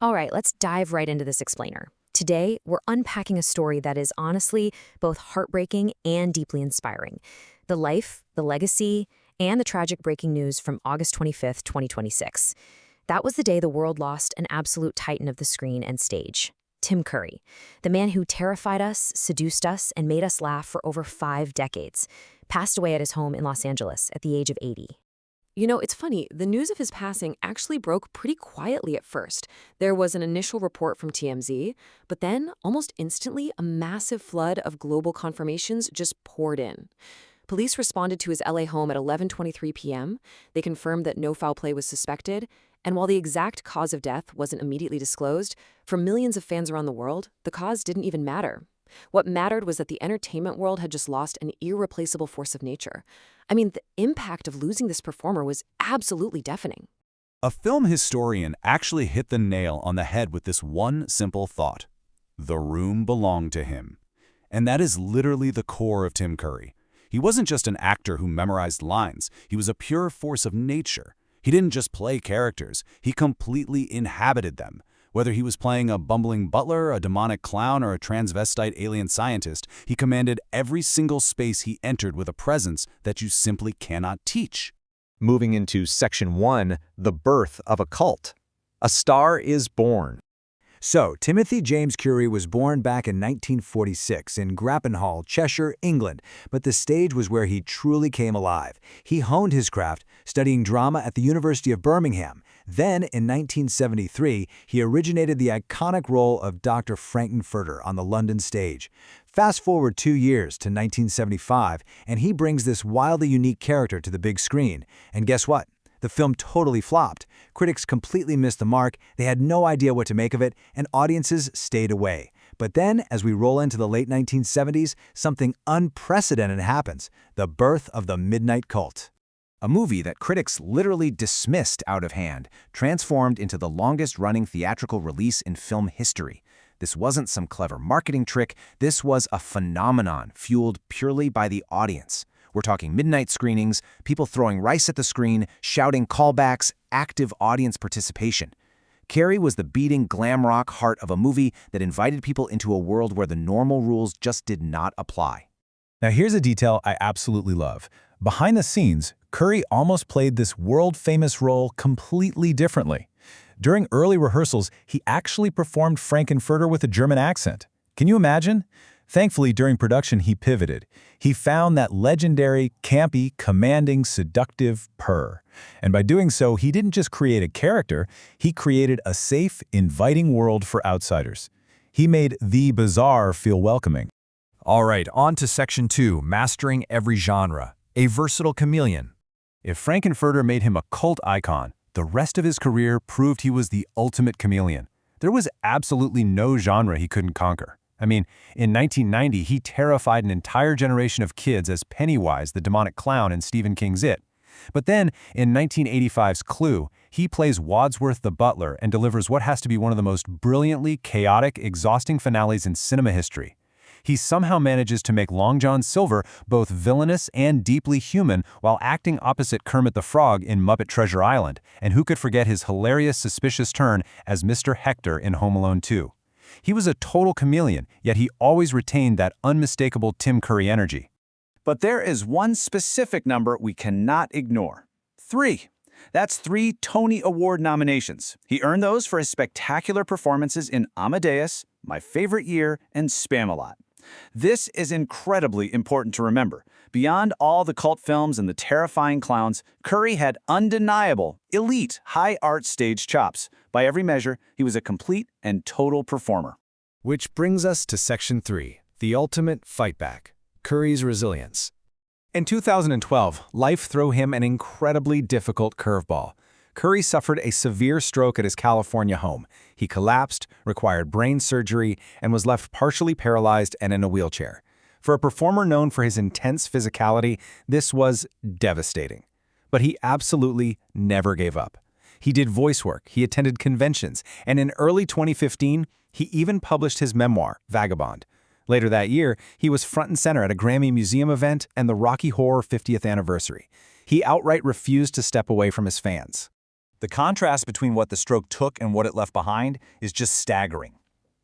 All right, let's dive right into this explainer. Today, we're unpacking a story that is honestly both heartbreaking and deeply inspiring. The life, the legacy, and the tragic breaking news from August 25th, 2026. That was the day the world lost an absolute titan of the screen and stage. Tim Curry, the man who terrified us, seduced us, and made us laugh for over 5 decades, passed away at his home in Los Angeles at the age of 80. You know, it's funny, the news of his passing actually broke pretty quietly at first. There was an initial report from TMZ, but then, almost instantly, a massive flood of global confirmations just poured in. Police responded to his LA home at 11:23 p.m. They confirmed that no foul play was suspected, and while the exact cause of death wasn't immediately disclosed, for millions of fans around the world, the cause didn't even matter. What mattered was that the entertainment world had just lost an irreplaceable force of nature. I mean, the impact of losing this performer was absolutely deafening. A film historian actually hit the nail on the head with this one simple thought. The room belonged to him. And that is literally the core of Tim Curry. He wasn't just an actor who memorized lines. He was a pure force of nature. He didn't just play characters. He completely inhabited them. Whether he was playing a bumbling butler, a demonic clown, or a transvestite alien scientist, he commanded every single space he entered with a presence that you simply cannot teach. Moving into Section 1, The Birth of a Cult. A Star is Born. So, Timothy James Curry was born back in 1946 in Grappenhall, Cheshire, England, but the stage was where he truly came alive. He honed his craft, studying drama at the University of Birmingham. Then, in 1973, he originated the iconic role of Dr. Frank-N-Furter on the London stage. Fast forward 2 years to 1975, and he brings this wildly unique character to the big screen. And guess what? The film totally flopped. Critics completely missed the mark, they had no idea what to make of it, and audiences stayed away. But then, as we roll into the late 1970s, something unprecedented happens: the birth of the Midnight Cult. A movie that critics literally dismissed out of hand, transformed into the longest-running theatrical release in film history. This wasn't some clever marketing trick, this was a phenomenon fueled purely by the audience. We're talking midnight screenings, people throwing rice at the screen, shouting callbacks, active audience participation. Carrie was the beating glam rock heart of a movie that invited people into a world where the normal rules just did not apply. Now here's a detail I absolutely love. Behind the scenes, Curry almost played this world-famous role completely differently. During early rehearsals, he actually performed Frank-N-Furter with a German accent. Can you imagine? Thankfully, during production, he pivoted. He found that legendary, campy, commanding, seductive purr. And by doing so, he didn't just create a character, he created a safe, inviting world for outsiders. He made the bizarre feel welcoming. All right, on to Section 2, Mastering Every Genre. A versatile chameleon. If Frank-N-Furter made him a cult icon, the rest of his career proved he was the ultimate chameleon. There was absolutely no genre he couldn't conquer. I mean, in 1990, he terrified an entire generation of kids as Pennywise, the demonic clown in Stephen King's It. But then, in 1985's Clue, he plays Wadsworth the butler and delivers what has to be one of the most brilliantly chaotic, exhausting finales in cinema history. He somehow manages to make Long John Silver both villainous and deeply human while acting opposite Kermit the Frog in Muppet Treasure Island, and who could forget his hilarious suspicious turn as Mr. Hector in Home Alone 2. He was a total chameleon, yet he always retained that unmistakable Tim Curry energy. But there is one specific number we cannot ignore. 3. That's 3 Tony Award nominations. He earned those for his spectacular performances in Amadeus, My Favorite Year, and Spamalot. This is incredibly important to remember. Beyond all the cult films and the terrifying clowns, Curry had undeniable, elite, high art stage chops. By every measure, he was a complete and total performer. Which brings us to Section 3, the ultimate fight back. Curry's resilience. In 2012, life threw him an incredibly difficult curveball. Curry suffered a severe stroke at his California home. He collapsed, required brain surgery, and was left partially paralyzed and in a wheelchair. For a performer known for his intense physicality, this was devastating. But he absolutely never gave up. He did voice work, he attended conventions, and in early 2015, he even published his memoir, Vagabond. Later that year, he was front and center at a Grammy Museum event and the Rocky Horror 50th anniversary. He outright refused to step away from his fans. The contrast between what the stroke took and what it left behind is just staggering.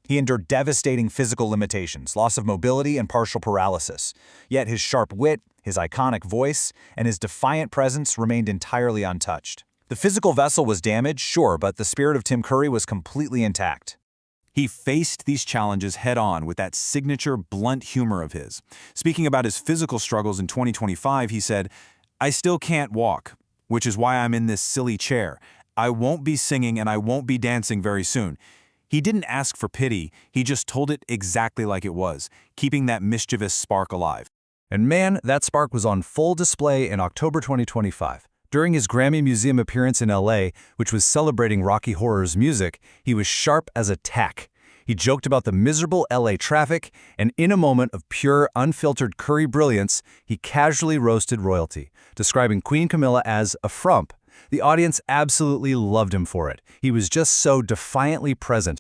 He endured devastating physical limitations, loss of mobility, and partial paralysis. Yet his sharp wit, his iconic voice, and his defiant presence remained entirely untouched. The physical vessel was damaged, sure, but the spirit of Tim Curry was completely intact. He faced these challenges head-on with that signature blunt humor of his. Speaking about his physical struggles in 2025, he said, "I still can't walk, which is why I'm in this silly chair. I won't be singing and I won't be dancing very soon." He didn't ask for pity, he just told it exactly like it was, keeping that mischievous spark alive. And man, that spark was on full display in October 2025. During his Grammy Museum appearance in LA, which was celebrating Rocky Horror's music, he was sharp as a tack. He joked about the miserable LA traffic, and in a moment of pure, unfiltered Curry brilliance, he casually roasted royalty, describing Queen Camilla as a frump. The audience absolutely loved him for it. He was just so defiantly present.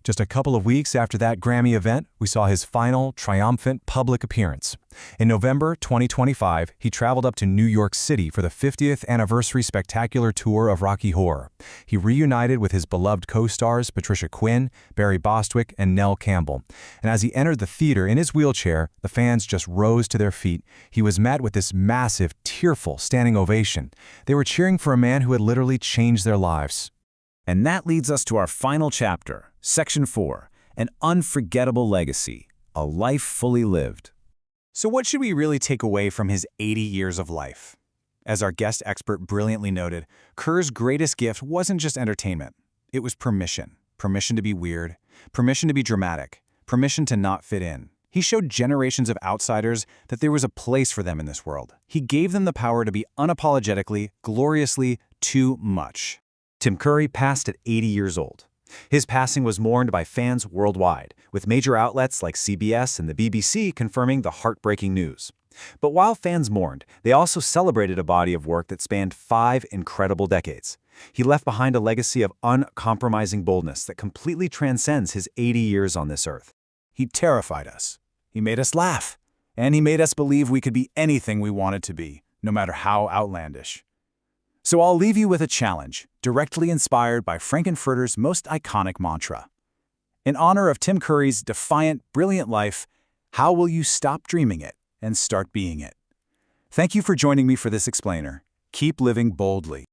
Just a couple of weeks after that Grammy event, we saw his final, triumphant public appearance. In November 2025, he traveled up to New York City for the 50th anniversary spectacular tour of Rocky Horror. He reunited with his beloved co-stars Patricia Quinn, Barry Bostwick, and Nell Campbell. And as he entered the theater in his wheelchair, the fans just rose to their feet. He was met with this massive, tearful standing ovation. They were cheering for a man who had literally changed their lives. And that leads us to our final chapter, Section 4, An Unforgettable Legacy, A Life Fully Lived. So what should we really take away from his 80 years of life? As our guest expert brilliantly noted, Kerr's greatest gift wasn't just entertainment. It was permission. Permission to be weird, permission to be dramatic, permission to not fit in. He showed generations of outsiders that there was a place for them in this world. He gave them the power to be unapologetically, gloriously too much. Tim Curry passed at 80 years old. His passing was mourned by fans worldwide, with major outlets like CBS and the BBC confirming the heartbreaking news. But while fans mourned, they also celebrated a body of work that spanned 5 incredible decades. He left behind a legacy of uncompromising boldness that completely transcends his 80 years on this earth. He terrified us. He made us laugh. And he made us believe we could be anything we wanted to be, no matter how outlandish. So I'll leave you with a challenge, directly inspired by Frank-N-Furter's most iconic mantra. In honor of Tim Curry's defiant, brilliant life, how will you stop dreaming it and start being it? Thank you for joining me for this explainer. Keep living boldly.